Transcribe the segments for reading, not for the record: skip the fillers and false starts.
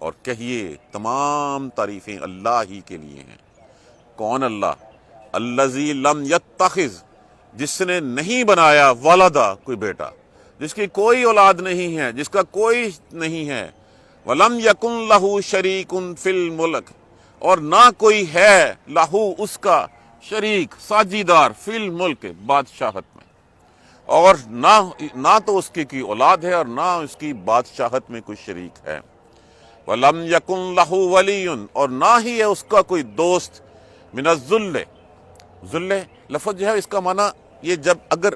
اور کہیے تمام تعریفیں اللہ ہی کے لیے ہیں۔ کون اللہ؟ الذی لم یتخذ، جس نے نہیں بنایا ولدا، کوئی بیٹا، جس کی کوئی اولاد نہیں ہے، جس کا کوئی نہیں ہے، ولم یکن لہ شریک فی الملک، اور نہ کوئی ہے لہو اس کا شریک ساجیدار فی الملک بادشاہت میں، اور نہ تو اس کی کوئی اولاد ہے اور نہ اس کی بادشاہت میں کوئی شریک ہے۔ وَلَمْ يَكُنْ لَهُ وَلِيٌّ، اور نہ ہی ہے اس کا کوئی دوست، من الذل، ذل لفظ جو ہے اس کا معنی یہ جب اگر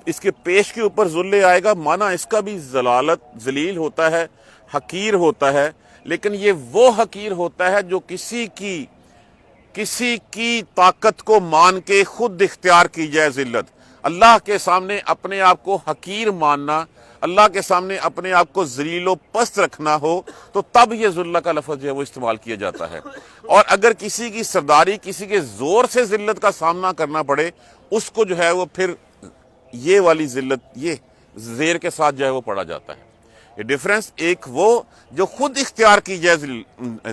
اس کے پیش کے اوپر ذل آئے گا، معنی اس کا بھی ذلالت، ذلیل ہوتا ہے، حقیر ہوتا ہے، لیکن یہ وہ حقیر ہوتا ہے جو کسی کی طاقت کو مان کے خود اختیار کی جائے ذلت۔ اللہ کے سامنے اپنے آپ کو حقیر ماننا، اللہ کے سامنے اپنے آپ کو ذلیل و پست رکھنا ہو تو تب یہ ذلہ کا لفظ جو ہے وہ استعمال کیا جاتا ہے۔ اور اگر کسی کی سرداری، کسی کے زور سے ذلت کا سامنا کرنا پڑے، اس کو جو ہے وہ پھر یہ والی ذلت، یہ زیر کے ساتھ جو ہے وہ پڑھا جاتا ہے۔ یہ ڈیفرنس، ایک وہ جو خود اختیار کی جائے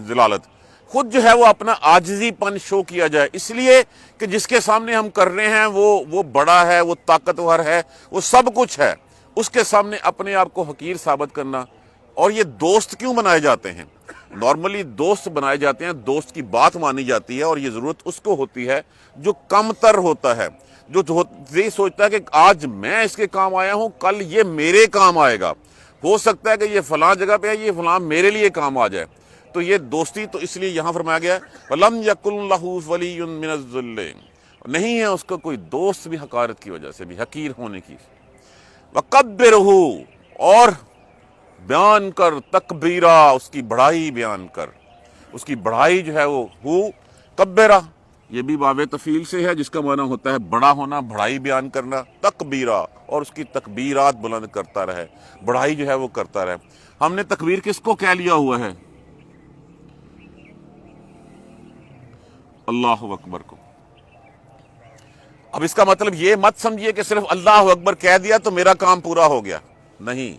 ذلالت، خود جو ہے وہ اپنا عاجزی پن شو کیا جائے، اس لیے کہ جس کے سامنے ہم کر رہے ہیں وہ بڑا ہے، وہ طاقتور ہے، وہ سب کچھ ہے، اس کے سامنے اپنے آپ کو حقیر ثابت کرنا۔ اور یہ دوست کیوں بنائے جاتے ہیں؟ نارملی دوست بنائے جاتے ہیں، دوست کی بات مانی جاتی ہے، اور یہ ضرورت اس کو ہوتی ہے جو کم تر ہوتا ہے، جو یہ سوچتا ہے کہ آج میں اس کے کام آیا ہوں، کل یہ میرے کام آئے گا، ہو سکتا ہے کہ یہ فلاں جگہ پہ ہے، یہ فلاں میرے لیے کام آ جائے۔ تو یہ دوستی، تو اس لیے یہاں فرمایا گیا ہے وَلَمْ يَكُنْ لَهُ وَلِيٌّ مِّنَ الذِّلِّ، نہیں ہے اس کا کوئی دوست بھی حقارت کی وجہ سے بھی، حقیر ہونے کی۔ وَقَبِّرْهُ، اور بیان کر تکبیرہ، اس کی بڑائی بیان کر، اس کی بڑائی جو ہے وہ کبیرہ، یہ بھی باب تفعیل سے ہے جس کا معنی ہوتا ہے بڑا ہونا، بڑائی بیان کرنا، تکبیرہ، اور اس کی تکبیرات بلند کرتا رہے، بڑائی جو ہے وہ کرتا رہے۔ ہم نے تکبیر کس کو کہہ لیا ہوا ہے؟ اللہ اکبر کو۔ اب اس کا مطلب یہ مت سمجھیے کہ صرف اللہ اکبر کہہ دیا تو میرا کام پورا ہو گیا، نہیں۔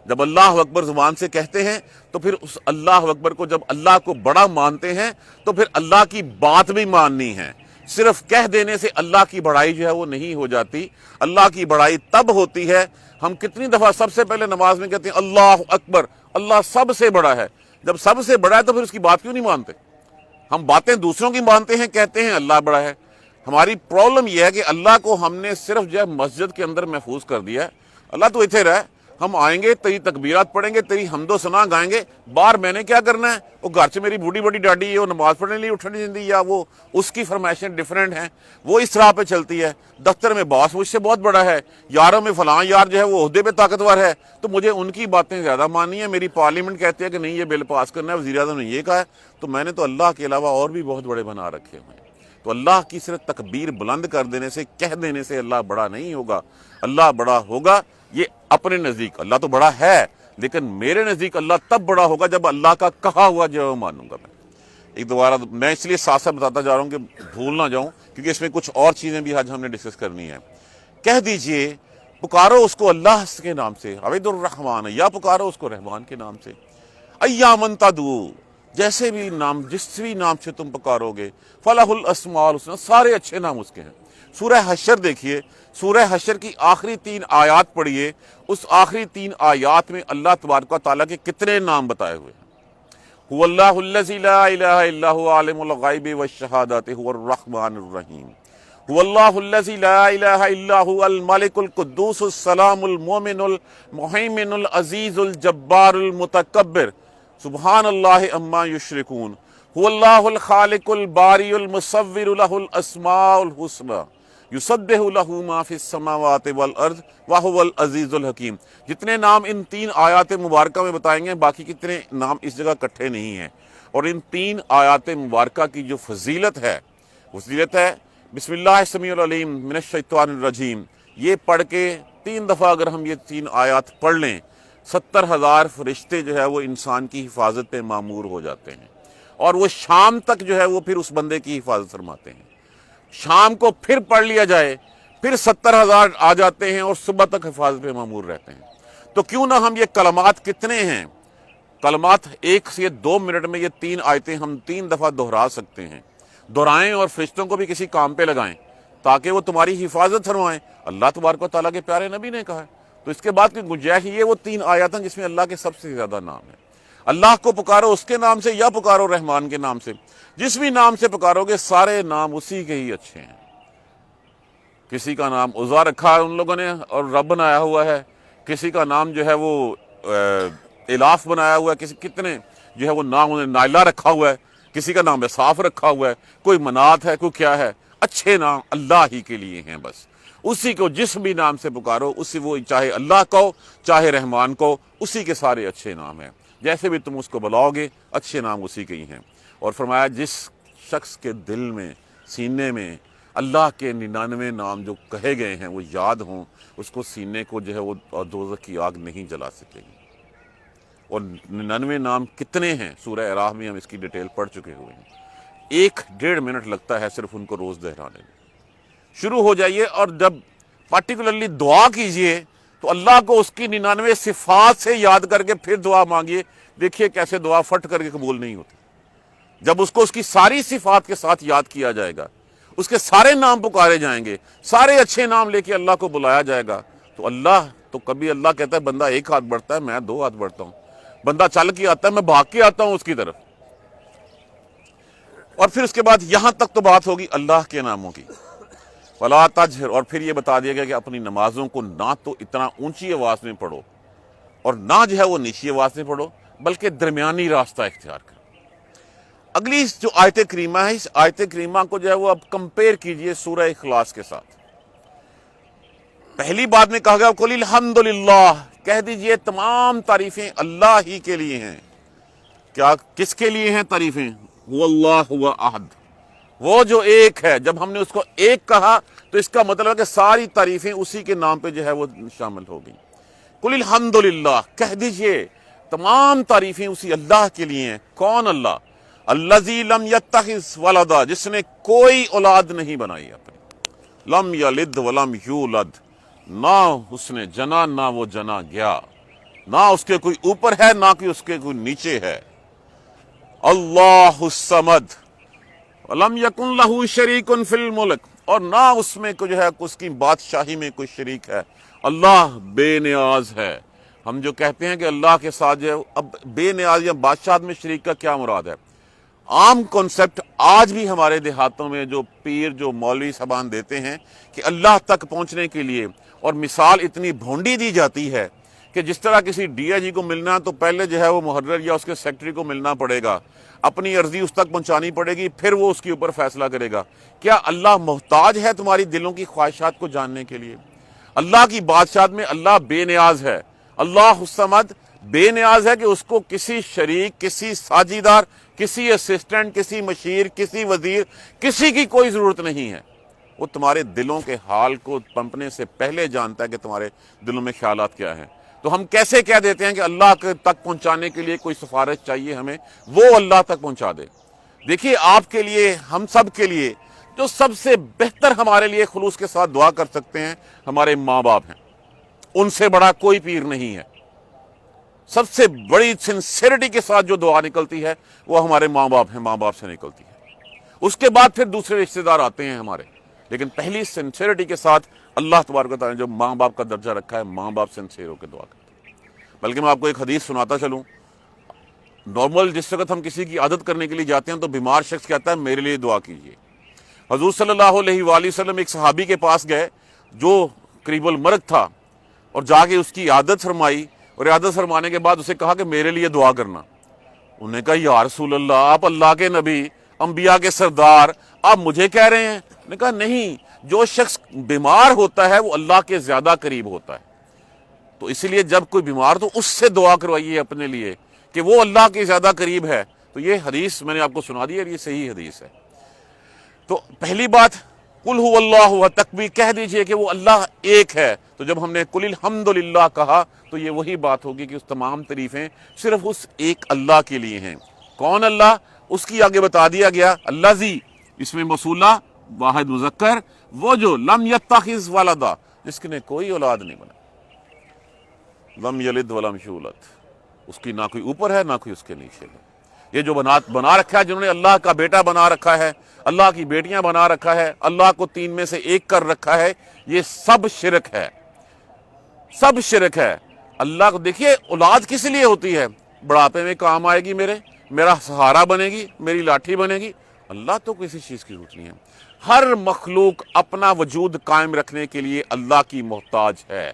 جب اللہ اکبر زبان سے کہتے ہیں تو پھر اس اللہ اکبر کو، جب اللہ کو بڑا مانتے ہیں تو پھر اللہ کی بات بھی ماننی ہے۔ صرف کہہ دینے سے اللہ کی بڑائی جو ہے وہ نہیں ہو جاتی۔ اللہ کی بڑائی تب ہوتی ہے، ہم کتنی دفعہ سب سے پہلے نماز میں کہتے ہیں اللہ اکبر، اللہ سب سے بڑا ہے۔ جب سب سے بڑا ہے تو پھر اس کی بات کیوں نہیں مانتے؟ ہم باتیں دوسروں کی مانتے ہیں، کہتے ہیں اللہ بڑا ہے۔ ہماری پرابلم یہ ہے کہ اللہ کو ہم نے صرف جو ہے مسجد کے اندر محفوظ کر دیا ہے۔ اللہ تو اتنے رہے، ہم آئیں گے، تیری تکبیرات پڑھیں گے، تیری حمد و ثنا گائیں گے، باہر میں نے کیا کرنا ہے؟ وہ گھر سے میری بوڑھی بڑی ڈاڈی ہے، وہ نماز پڑھنے لیے اٹھنے نہیں دی، یا وہ اس کی فرمائشیں ڈیفرنٹ ہیں، وہ اس راہ پہ چلتی ہے۔ دفتر میں باس مجھ سے بہت بڑا ہے، یاروں میں فلاں یار جو ہے وہ عہدے پہ طاقتور ہے، تو مجھے ان کی باتیں زیادہ ماننی ہے۔ میری پارلیمنٹ کہتی ہے کہ نہیں یہ بل پاس کرنا ہے، وزیر اعظم نے یہ کہا ہے، تو میں نے تو اللہ کے علاوہ اور بھی بہت بڑے بنا رکھے ہوئے ہیں۔ تو اللہ کی صرف تکبیر بلند کر دینے سے، کہہ دینے سے اللہ بڑا نہیں ہوگا۔ اللہ بڑا ہوگا یہ اپنے نزدیک، اللہ تو بڑا ہے، لیکن میرے نزدیک اللہ تب بڑا ہوگا جب اللہ کا کہا ہوا جو مانوں گا میں۔ ایک دوبارہ میں اس لیے ساتھ ساتھ بتاتا جا رہا ہوں کہ بھول نہ جاؤں، کیونکہ اس میں کچھ اور چیزیں بھی آج ہم نے ڈسکس کرنی ہے۔ کہہ دیجئے، پکارو اس کو اللہ کے نام سے، عبید الرحمن، یا پکارو اس کو رحمان کے نام سے، ایامن تدعو، جیسے بھی نام، جس بھی نام سے تم پکارو گے، فلاح الاسماء الحسنی، سارے اچھے نام اس کے ہیں۔ سورہ حشر دیکھیے، سورہ حشر کی آخری 3 آیات پڑھیے، اس آخری 3 آیات میں اللہ تبارک و تعالیٰ کے کتنے نام بتائے ہوئے ہیں۔ هو اللہ الذی لا الہ الا هو عالم الغیب والشہادۃ هو الرحمن الرحیم۔ هو اللہ الذی لا الہ الا هو الملک القدوس السلام المؤمن المہیمن العزیز الجبار المتکبر، سبحان اللہ عما یشرکون۔ هو اللہ الخالق الباری المصور له الاسماء الحسنی یسبح له ما فی السماوات والارض وهو العزیز الحکیم۔ جتنے نام ان 3 آیات مبارکہ میں بتائیں گے، باقی کتنے نام اس جگہ کٹھے نہیں ہیں۔ اور ان 3 آیات مبارکہ کی جو فضیلت ہے، ہے بسم اللہ السمیع العلیم من الشیطان الرجیم، یہ پڑھ کے 3 دفعہ اگر ہم یہ 3 آیات پڑھ لیں، 70,000 فرشتے جو ہے وہ انسان کی حفاظت پہ مامور ہو جاتے ہیں، اور وہ شام تک جو ہے وہ پھر اس بندے کی حفاظت فرماتے ہیں۔ شام کو پھر پڑھ لیا جائے، پھر 70,000 آ جاتے ہیں اور صبح تک حفاظت پہ مامور رہتے ہیں۔ تو کیوں نہ ہم یہ کلمات کتنے ہیں، کلمات 1 سے 2 منٹ میں یہ 3 آیتیں ہم 3 دفعہ دہرا سکتے ہیں. دہرائیں اور فرشتوں کو بھی کسی کام پہ لگائیں تاکہ وہ تمہاری حفاظت فرمائیں. اللہ تبارک و تعالیٰ کے پیارے نبی نے کہا ہے. تو اس کے بعد کی گنجائش یہ وہ 3 آیات ہیں جس میں اللہ کے سب سے زیادہ نام ہے. اللہ کو پکارو اس کے نام سے یا پکارو رحمان کے نام سے. جس بھی نام سے پکارو گے سارے نام اسی کے ہی اچھے ہیں. کسی کا نام عزا رکھا ہے ان لوگوں نے اور رب بنایا ہوا ہے. کسی کا نام جو ہے وہ الاف بنایا ہوا ہے. کتنے جو ہے وہ نام انہیں نائلہ رکھا ہوا ہے. کسی کا نام صاف رکھا ہوا ہے. کوئی منات ہے کوئی کیا ہے. اچھے نام اللہ ہی کے لیے ہیں. بس اسی کو جس بھی نام سے پکارو اسی وہ چاہے اللہ کو چاہے رحمان کو اسی کے سارے اچھے نام ہیں. جیسے بھی تم اس کو بلاؤ گے اچھے نام اسی کے ہی ہیں. اور فرمایا جس شخص کے دل میں سینے میں اللہ کے 99 نام جو کہے گئے ہیں وہ یاد ہوں اس کو سینے کو جو ہے وہ دوزخ کی آگ نہیں جلا سکے گی. اور 99 نام کتنے ہیں سورہ اعراف میں ہم اس کی ڈیٹیل پڑھ چکے ہوئے ہیں. 1-1.5 منٹ لگتا ہے صرف ان کو روز دہرانے میں. شروع ہو جائیے اور جب پارٹیکولرلی دعا کیجئے تو اللہ کو اس کی 99 صفات سے یاد کر کے پھر دعا مانگیے. دیکھیے کیسے دعا فٹ کر کے قبول نہیں ہوتی. جب اس کو اس کی ساری صفات کے ساتھ یاد کیا جائے گا اس کے سارے نام پکارے جائیں گے سارے اچھے نام لے کے اللہ کو بلایا جائے گا تو اللہ تو کبھی اللہ کہتا ہے بندہ 1 ہاتھ بڑھتا ہے میں 2 ہاتھ بڑھتا ہوں. بندہ چل کے آتا ہے میں بھاگ کے آتا ہوں اس کی طرف. اور پھر اس کے بعد یہاں تک تو بات ہوگی اللہ کے ناموں کی. فلا تجہر اور پھر یہ بتا دیا گیا کہ اپنی نمازوں کو نہ تو اتنا اونچی آواز میں پڑھو اور نہ جو ہے وہ نیچی آواز میں پڑھو بلکہ درمیانی راستہ اختیار کرو. اگلی جو آیت کریمہ ہے اس آیت کریمہ کو جو ہے وہ اب کمپیئر کیجئے سورہ اخلاص کے ساتھ. پہلی بات میں کہا گیا قل الحمدللہ کہہ دیجئے تمام تعریفیں اللہ ہی کے لیے ہیں. کیا کس کے لیے ہیں تعریفیں؟ هو اللہ هو احد وہ جو ایک ہے. جب ہم نے اس کو ایک کہا تو اس کا مطلب ہے کہ ساری تعریفیں اسی کے نام پہ جو ہے وہ شامل ہو گئی. قل الحمدللہ کہہ دیجئے تمام تعریفیں اسی اللہ کے لیے ہیں. کون اللہ؟ الذی لم یتخذ ولدا جس نے کوئی اولاد نہیں بنائی اپنی. لم یلد ولم یولد نہ اس نے جنا نہ وہ جنا گیا. نہ اس کے کوئی اوپر ہے نہ کہ اس کے کوئی نیچے ہے. اللہ الصمد ولم یکن لہ شریک فی الملک اور نہ اس میں جو ہے اس کی بادشاہی میں کوئی شریک ہے. اللہ بے نیاز ہے. ہم جو کہتے ہیں کہ اللہ کے ساتھ جو ہے اب بے نیاز یا بادشاہت میں شریک کا کیا مراد ہے؟ عام کنسپٹ آج بھی ہمارے دیہاتوں میں جو پیر جو مولوی صاحبان دیتے ہیں کہ اللہ تک پہنچنے کے لیے اور مثال اتنی بھونڈی دی جاتی ہے کہ جس طرح کسی ڈی آئی جی کو ملنا تو پہلے جو ہے وہ محرر یا اس کے سیکٹری کو ملنا پڑے گا اپنی عرضی اس تک پہنچانی پڑے گی پھر وہ اس کے اوپر فیصلہ کرے گا. کیا اللہ محتاج ہے تمہاری دلوں کی خواہشات کو جاننے کے لیے؟ اللہ کی بادشاہت میں اللہ بے نیاز ہے. اللہ الصمد بے نیاز ہے کہ اس کو کسی شریک کسی ساجیدار کسی اسسٹنٹ کسی مشیر کسی وزیر کسی کی کوئی ضرورت نہیں ہے. وہ تمہارے دلوں کے حال کو پنپنے سے پہلے جانتا ہے کہ تمہارے دلوں میں خیالات کیا ہیں. تو ہم کیسے کہہ دیتے ہیں کہ اللہ تک پہنچانے کے لیے کوئی سفارش چاہیے ہمیں وہ اللہ تک پہنچا دے. دیکھیے آپ کے لیے ہم سب کے لیے جو سب سے بہتر ہمارے لیے خلوص کے ساتھ دعا کر سکتے ہیں ہمارے ماں باپ ہیں. ان سے بڑا کوئی پیر نہیں ہے. سب سے بڑی سنسیریٹی کے ساتھ جو دعا نکلتی ہے وہ ہمارے ماں باپ ہیں ماں باپ سے نکلتی ہے. اس کے بعد پھر دوسرے رشتہ دار آتے ہیں ہمارے لیکن پہلی سنسیریٹی کے ساتھ اللہ تبارک و تعالیٰ نے جو ماں باپ کا درجہ رکھا ہے ماں باپ سنسیئر ہو کے دعا کرتے ہیں. بلکہ میں آپ کو ایک حدیث سناتا چلوں. نارمل جس وقت ہم کسی کی عادت کرنے کے لیے جاتے ہیں تو بیمار شخص کہتا ہے میرے لیے دعا کیجیے. حضور صلی اللہ علیہ وآلہ وسلم ایک صحابی کے پاس گئے جو قریب المرگ تھا اور جا کے اس کی عادت فرمائی اور عادت فرمانے کے بعد اسے کہا کہ میرے لیے دعا کرنا. انہوں نے کہا یا رسول اللہ آپ اللہ کے نبی انبیاء کے سردار آپ مجھے کہہ رہے ہیں؟ نے کہا نہیں جو شخص بیمار ہوتا ہے وہ اللہ کے زیادہ قریب ہوتا ہے. تو اسی لیے جب کوئی بیمار تو اس سے دعا کروائیے اپنے لیے کہ وہ اللہ کے زیادہ قریب ہے. تو یہ حدیث میں نے آپ کو سنا دی اور یہ صحیح حدیث ہے. تو پہلی بات قل هو اللہ تکبیر کہہ دیجئے کہ وہ اللہ ایک ہے. تو جب ہم نے قل الحمدللہ کہا تو یہ وہی بات ہوگی کہ اس تمام تعریفیں صرف اس ایک اللہ کے لیے ہیں. کون اللہ؟ اس کی آگے بتا دیا گیا الذی اس میں موصولہ واحد مذکر وہ جو لم یتخذ ولدا جس نے کوئی اولاد نہیں بنا. لم یلد ولم یولد اس کی نہ کوئی اوپر ہے نہ کوئی اس کے نیچے ہے۔ یہ جو بنا رکھا ہے، جنہوں نے اللہ کا بیٹا بنا رکھا ہے، اللہ کی بیٹیاں بنا رکھا ہے، اللہ کو تین میں سے ایک کر رکھا ہے، یہ سب شرک ہے، سب شرک ہے۔ اللہ کو دیکھیے، اولاد کس لیے ہوتی ہے؟ بڑھاپے میں کام آئے گی، میرا سہارا بنے گی، میری لاٹھی بنے گی۔ اللہ تو کسی چیز کی ضرورت نہیں ہے۔ ہر مخلوق اپنا وجود قائم رکھنے کے لیے اللہ کی محتاج ہے۔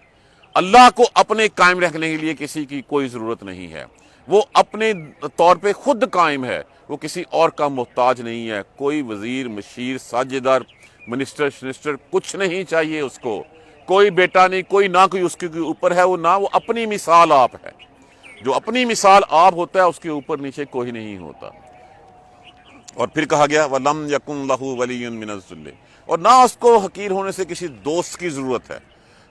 اللہ کو اپنے قائم رکھنے کے لیے کسی کی کوئی ضرورت نہیں ہے۔ وہ اپنے طور پہ خود قائم ہے، وہ کسی اور کا محتاج نہیں ہے۔ کوئی وزیر، مشیر، ساجدار، منسٹر کچھ نہیں چاہیے اس کو، کوئی بیٹا نہیں، کوئی نہ کوئی اس کے اوپر ہے، وہ اپنی مثال آپ ہے۔ جو اپنی مثال آپ ہوتا ہے، اس کے اوپر نیچے کوئی نہیں ہوتا۔ اور پھر کہا گیا وَلَمْ يَكُنْ لَهُ وَلِيٌّ مِّنَ الذُّلِّ، اور نہ اس کو حقیر ہونے سے کسی دوست کی ضرورت ہے،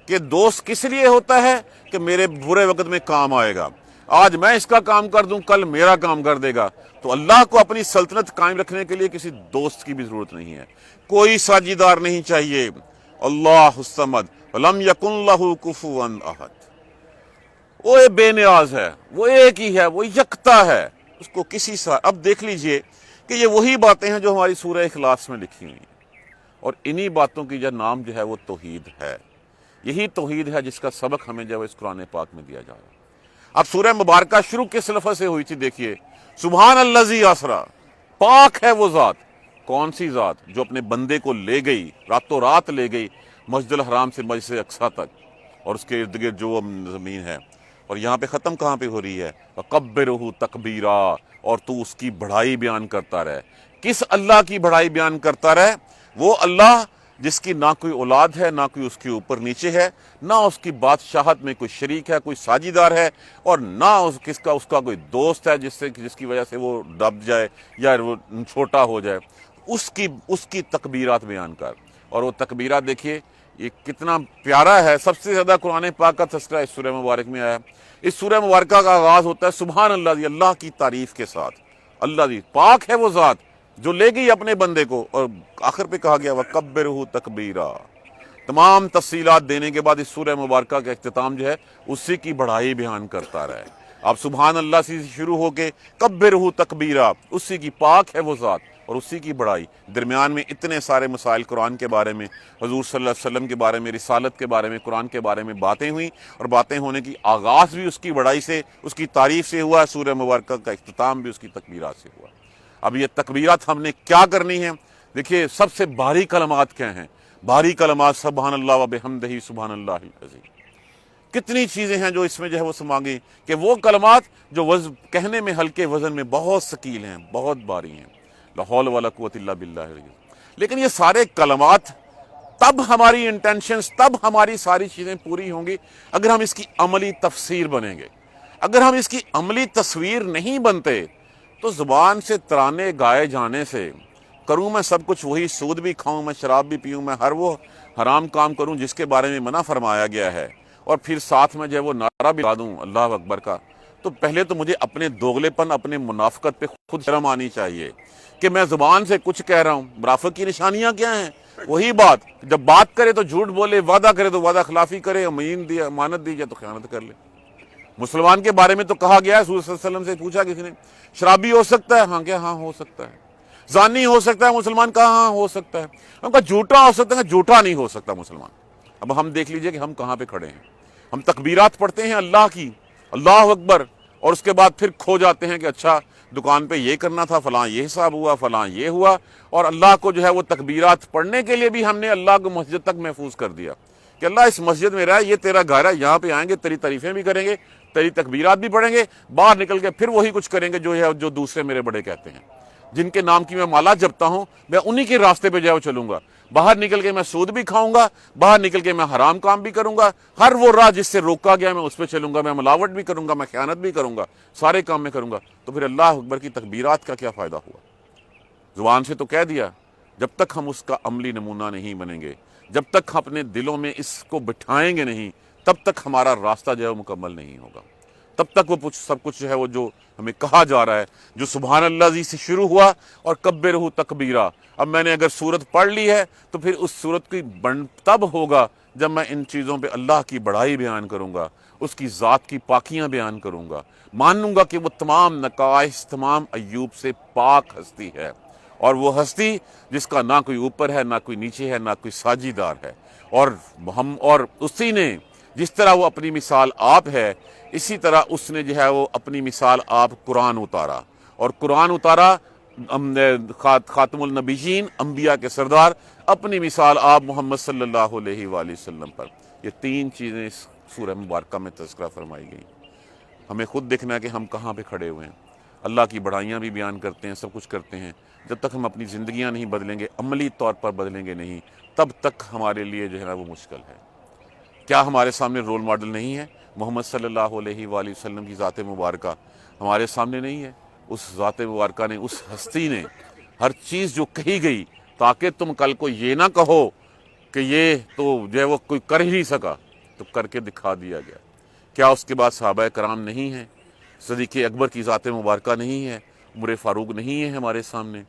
کہ دوست کس لیے ہوتا ہے؟ کہ میرے برے وقت میں کام آئے گا، آج میں اس کا کام کر دوں، کل میرا کام کر دے گا۔ تو اللہ کو اپنی سلطنت قائم رکھنے کے لیے کسی دوست کی بھی ضرورت نہیں ہے، کوئی ساجیدار نہیں چاہیے۔ اللہ الصمد وَلَمْ يَكُنْ لَهُ كُفُوًا أَحَدٌ، وہ بے نیاز ہے، وہ ایک ہی ہے، وہ یکتا ہے، اس کو کسی اب دیکھ لیجئے کہ یہ وہی باتیں ہیں جو ہماری سورہ اخلاص میں لکھی ہوئی ہیں، اور انہی باتوں کی نام جو ہے وہ توحید ہے۔ یہی توحید ہے جس کا سبق ہمیں جو ہے اس قرآن پاک میں دیا جا رہا ہے۔ اب سورہ مبارکہ شروع کس لفظ سے ہوئی تھی؟ دیکھیے، سبحان الذی اسریٰ، پاک ہے وہ ذات۔ کون سی ذات؟ جو اپنے بندے کو لے گئی، راتوں رات لے گئی مسجد الحرام سے مسجد اقصیٰ تک، اور اس کے ارد گرد جو زمین ہے، اور یہاں پہ ختم کہاں پہ ہو رہی ہے؟ وَقَبِّرْهُ تَقْبِيرًا، اور تو اس کی بڑائی بیان کرتا رہے۔ کس اللہ کی بڑائی بیان کرتا رہے؟ وہ اللہ جس کی نہ کوئی اولاد ہے، نہ کوئی اس کے اوپر نیچے ہے، نہ اس کی بادشاہت میں کوئی شریک ہے، کوئی ساجیدار ہے، اور نہ اس کا کوئی دوست ہے جس کی وجہ سے وہ دب جائے یا وہ چھوٹا ہو جائے۔ اس کی تکبیرات بیان کر۔ اور وہ تکبیرات دیکھیے یہ کتنا پیارا ہے۔ سب سے زیادہ قرآن پاک کا تذکرہ اس سورہ مبارک میں آیا۔ اس سورہ مبارکہ کا آغاز ہوتا ہے سبحان اللہ، اللہ کی تعریف کے ساتھ۔ اللہ دی پاک ہے وہ ذات جو لے گئی اپنے بندے کو، اور آخر پہ کہا گیا وَقَبِّرْهُ تَقْبِيرًا۔ تمام تفصیلات دینے کے بعد اس سورہ مبارکہ کا اختتام جو ہے اسی کی بڑائی بیان کرتا رہے۔ اب سبحان اللہ سے شروع ہو کے کبرہ تکبیرہ، اسی کی پاک ہے وہ ذات اور اسی کی بڑائی۔ درمیان میں اتنے سارے مسائل قرآن کے بارے میں، حضور صلی اللہ علیہ وسلم کے بارے میں، رسالت کے بارے میں، قرآن کے بارے میں باتیں ہوئیں، اور باتیں ہونے کی آغاز بھی اس کی بڑائی سے، اس کی تعریف سے ہوا، سورہ مبارکہ کا اختتام بھی اس کی تکبیرات سے ہوا۔ اب یہ تکبیرات ہم نے کیا کرنی ہیں؟ دیکھیے سب سے بھاری کلمات کیا ہیں؟ بھاری کلمات سبحان اللہ و بحمدہ سبحان اللہ العظیم۔ کتنی چیزیں ہیں جو اس میں جو ہے وہ سما گئی، کہ وہ کلمات جو کہنے میں ہلکے، وزن میں بہت ثقیل ہیں، بہت بھاری ہیں۔ لا حول ولا قوت الا باللہ۔ لیکن یہ سارے کلمات، تب ہماری انٹینشنز، تب ہماری ساری چیزیں پوری ہوں گی اگر ہم اس کی عملی تفسیر بنیں گے۔ اگر ہم اس کی عملی تصویر نہیں بنتے تو زبان سے ترانے گائے جانے سے، کروں میں سب کچھ وہی، سود بھی کھاؤں میں، شراب بھی پیوں میں، ہر وہ حرام کام کروں جس کے بارے میں منع فرمایا گیا ہے، اور پھر ساتھ میں جو ہے وہ نعرہ بھی لا دوں اللہ اکبر کا، تو پہلے تو مجھے اپنے دوغلے پن، اپنے منافقت پہ خود شرم آنی چاہیے کہ میں زبان سے کچھ کہہ رہا ہوں۔ منافق کی نشانیاں کیا ہیں؟ وہی بات، جب بات کرے تو جھوٹ بولے، وعدہ کرے تو وعدہ خلافی کرے، امانت دی جائے تو خیانت کر لے۔ مسلمان کے بارے میں تو کہا گیا ہے، رسول صلی اللہ علیہ وسلم سے پوچھا کسی نے، شرابی ہو سکتا ہے؟ ہاں کیا؟ ہاں ہو سکتا ہے۔ زانی ہو سکتا ہے مسلمان؟ کہا ہاں ہو سکتا ہے۔ ہم کہا جھوٹا ہو سکتا ہے؟ جھوٹا نہیں ہو سکتا مسلمان۔ اب ہم دیکھ لیجئے کہ ہم کہاں پہ کھڑے ہیں۔ ہم تکبیرات پڑھتے ہیں اللہ کی، اللہ اکبر، اور اس کے بعد پھر کھو جاتے ہیں کہ اچھا دکان پہ یہ کرنا تھا، فلاں یہ حساب ہوا، فلاں یہ ہوا، اور اللہ کو جو ہے وہ تکبیرات پڑھنے کے لیے بھی ہم نے اللہ کو مسجد تک محفوظ کر دیا کہ اللہ اس مسجد میں رہا، یہ تیرا گھر ہے، یہاں پہ آئیں گے، تیری تعریفیں بھی کریں گے، تیری تکبیرات بھی پڑھیں گے، باہر نکل کے پھر وہی کچھ کریں گے جو دوسرے میرے بڑے کہتے ہیں، جن کے نام کی میں مالا جپتا ہوں، میں انہی کے راستے پہ جو ہے چلوں گا۔ باہر نکل کے میں سود بھی کھاؤں گا، باہر نکل کے میں حرام کام بھی کروں گا، ہر وہ راہ جس سے روکا گیا میں اس پہ چلوں گا، میں ملاوٹ بھی کروں گا، میں خیانت بھی کروں گا، سارے کام میں کروں گا۔ تو پھر اللہ اکبر کی تکبیرات کا کیا فائدہ ہوا؟ زبان سے تو کہہ دیا، جب تک ہم اس کا عملی نمونہ نہیں بنیں گے، جب تک ہم اپنے دلوں میں اس کو بٹھائیں گے نہیں، تب تک ہمارا راستہ جو ہے مکمل نہیں ہوگا۔ تب تک وہ سب کچھ جو ہے وہ جو ہمیں کہا جا رہا ہے، جو سبحان اللہ جی سے شروع ہوا اور کبرہ تکبیرہ، اب میں نے اگر سورت پڑھ لی ہے تو پھر اس سورت کی تب ہوگا جب میں ان چیزوں پہ اللہ کی بڑائی بیان کروں گا، اس کی ذات کی پاکیاں بیان کروں گا، مانوں گا کہ وہ تمام نقائص، تمام عیوب سے پاک ہستی ہے، اور وہ ہستی جس کا نہ کوئی اوپر ہے، نہ کوئی نیچے ہے، نہ کوئی ساجی دار ہے، اور اسی نے جس طرح وہ اپنی مثال آپ ہے، اسی طرح اس نے جو ہے وہ اپنی مثال آپ قرآن اتارا، اور قرآن اتارا خاتم النبیین، انبیاء کے سردار، اپنی مثال آپ محمد صلی اللہ علیہ وآلہ وسلم پر۔ یہ تین چیزیں اس سورہ مبارکہ میں تذکرہ فرمائی گئی۔ ہمیں خود دیکھنا ہے کہ ہم کہاں پہ کھڑے ہوئے ہیں۔ اللہ کی بڑائیاں بھی بیان کرتے ہیں، سب کچھ کرتے ہیں، جب تک ہم اپنی زندگیاں نہیں بدلیں گے، عملی طور پر بدلیں گے نہیں، تب تک ہمارے لیے جو ہے نا وہ مشکل ہے۔ کیا ہمارے سامنے رول ماڈل نہیں ہے؟ محمد صلی اللہ علیہ وآلہ وسلم کی ذات مبارکہ ہمارے سامنے نہیں ہے؟ اس ذات مبارکہ نے، اس ہستی نے ہر چیز جو کہی گئی تاکہ تم کل کو یہ نہ کہو کہ یہ تو جو ہے وہ کوئی کر ہی نہیں سکا، تو کر کے دکھا دیا گیا۔ کیا اس کے بعد صحابہ کرام نہیں ہیں؟ صدیق اکبر کی ذات مبارکہ نہیں ہے؟ عمر فاروق نہیں ہے ہمارے سامنے؟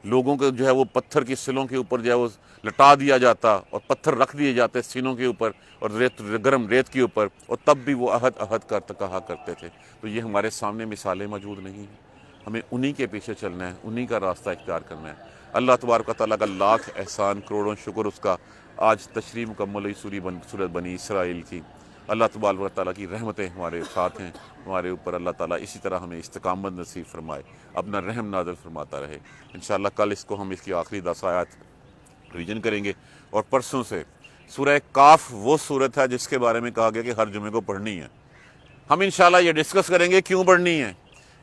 لوگوں کو جو ہے وہ پتھر کی سلوں کے اوپر جو ہے وہ لٹا دیا جاتا، اور پتھر رکھ دیے جاتے سینوں کے اوپر اور گرم ریت کے اوپر، اور تب بھی وہ عہد کہا کرتے تھے۔ تو یہ ہمارے سامنے مثالیں موجود نہیں ہیں۔ ہمیں انہی کے پیچھے چلنا ہے، انہی کا راستہ اختیار کرنا ہے۔ اللہ تبارک و تعالیٰ کا لاکھ احسان، کروڑوں شکر اس کا، آج تشریح مکمل ہوئی سورۃ بنی اسرائیل کی۔ اللہ تبارک و تعالیٰ کی رحمتیں ہمارے ساتھ ہیں، ہمارے اوپر۔ اللہ تعالیٰ اسی طرح ہمیں استقامت نصیب فرمائے، اپنا رحم نازل فرماتا رہے۔ انشاءاللہ کل اس کی آخری 10 آیات ریویژن کریں گے، اور پرسوں سے سورہ کاف وہ سورت ہے جس کے بارے میں کہا گیا کہ ہر جمعے کو پڑھنی ہے۔ ہم انشاءاللہ یہ ڈسکس کریں گے کیوں پڑھنی ہے،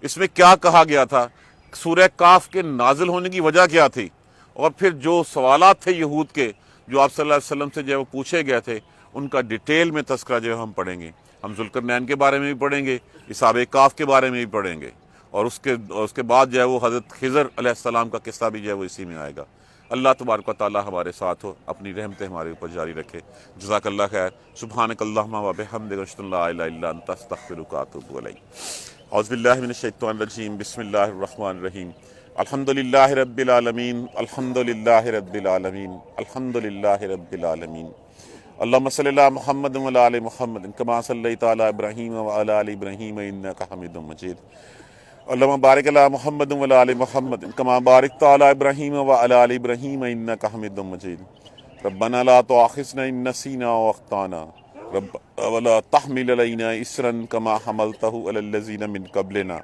اس میں کیا کہا گیا تھا، سورہ کاف کے نازل ہونے کی وجہ کیا تھی، اور پھر جو سوالات تھے یہود کے جو آپ صلی اللہ علیہ وسلم سے جو ہے وہ پوچھے گئے تھے، ان کا ڈیٹیل میں تذکرہ جو ہے ہم پڑھیں گے۔ ہم ذوالقرنین کے بارے میں بھی پڑھیں گے، اصحاب کاف کے بارے میں بھی پڑھیں گے، اور اس کے بعد جو ہے وہ حضرت خضر علیہ السلام کا قصہ بھی جو ہے وہ اسی میں آئے گا۔ اللہ تبارک و تعالیٰ ہمارے ساتھ ہو، اپنی رحمتیں ہمارے اوپر جاری رکھے۔ جزاک اللہ خیر۔ سبحانک اللہم و بحمدک، اشہد ان لا الہ الا انت، استغفرک و اتوب الیک۔ اعوذ باللہ من الشیطان الرجیم، بسم اللہ الرحمن الرحیم۔ الحمد للہ رب العالمین، الحمد للہ رب العالمین، الحمد للہ رب العالمین۔ اللہم صلی علی محمد وعلی آل محمد کما صلیت علی ابراہیم وعلی آل ابراہیم انک حمید مجید۔ اللہم بارک علی محمد وعلی آل محمد کما بارکت علی ابراہیم وعلی آل ابراہیم انک حمید مجید۔ ربنا لا تؤاخذنا ان نسینا واخطانا ولا تحمل علینا اصرا کما حملتہ علی الذین من قبلنا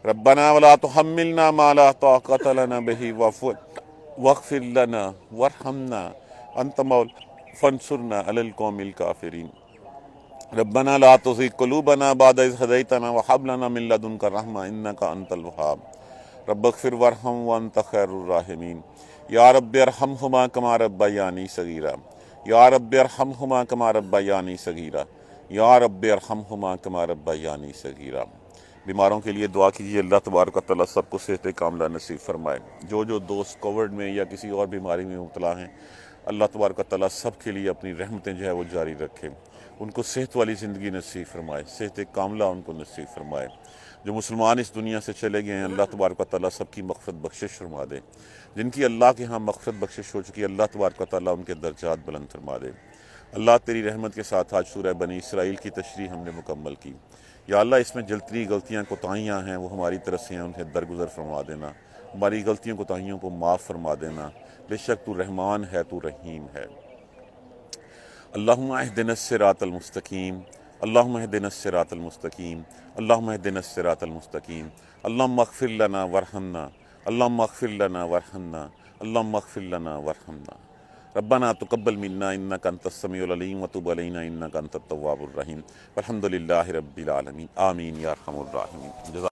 ربنا ولا تحملنا ما لا طاقۃ لنا به واغفر لنا وارحمنا انت مولانا فانصرنا علی القوم الکافرین۔ ربنا لا تزغ قلوبنا بعد إذ هديتنا وهب لنا من لدنك رحمة إنك أنت الوهاب۔ رب اغفر وارحم وأنت خير الراحمين۔ یا رب ارحمهما كما ربياني صغيرا، یا رب ارحمهما كما ربياني صغيرا، یا رب ارحمهما كما ربياني صغيرا۔ بیماروں کے لیے دعا کیجیے، اللہ تبارک و تعالیٰ سب کو صحت کاملہ نصیب فرمائے۔ جو دوست کووڈ میں یا کسی اور بیماری میں مبتلا ہیں، اللہ تبارک و تعالیٰ سب کے لیے اپنی رحمتیں جو ہے وہ جاری رکھے، ان کو صحت والی زندگی نصیب فرمائے، صحت کاملہ ان کو نصیب فرمائے۔ جو مسلمان اس دنیا سے چلے گئے ہیں، اللہ تبارک و تعالیٰ سب کی مغفرت بخشش فرما دے۔ جن کی اللہ کے ہاں مغفرت بخشش ہو چکی ہے، اللہ تبارک و تعالیٰ ان کے درجات بلند فرما دے۔ اللہ تیری رحمت کے ساتھ آج سورہ بنی اسرائیل کی تشریح ہم نے مکمل کی۔ یا اللہ اس میں جلتی غلطیاں کوتاہیاں ہیں وہ ہماری طرف سے ہیں، انہیں درگزر فرما دینا، ہماری غلطیوں کوتاہیوں کو معاف فرما دینا۔ بے شک تو رحمان ہے، تو رحیم ہے۔ اللہم اہدنا الصراط المستقیم، اللہم اہدنا الصراط المستقیم، اللہم اہدنا الصراط المستقیم۔ اللہم اغفر لنا وارحمنا، اللہم اغفر لنا وارحمنا، اللہم اغفر لنا وارحمنا۔ ربنا تقبل منا انک انت السمیع العلیم وتب علینا انک انت التواب الرحیم۔ والحمد للہ رب العالمین، آمین یا ارحم الراحمین۔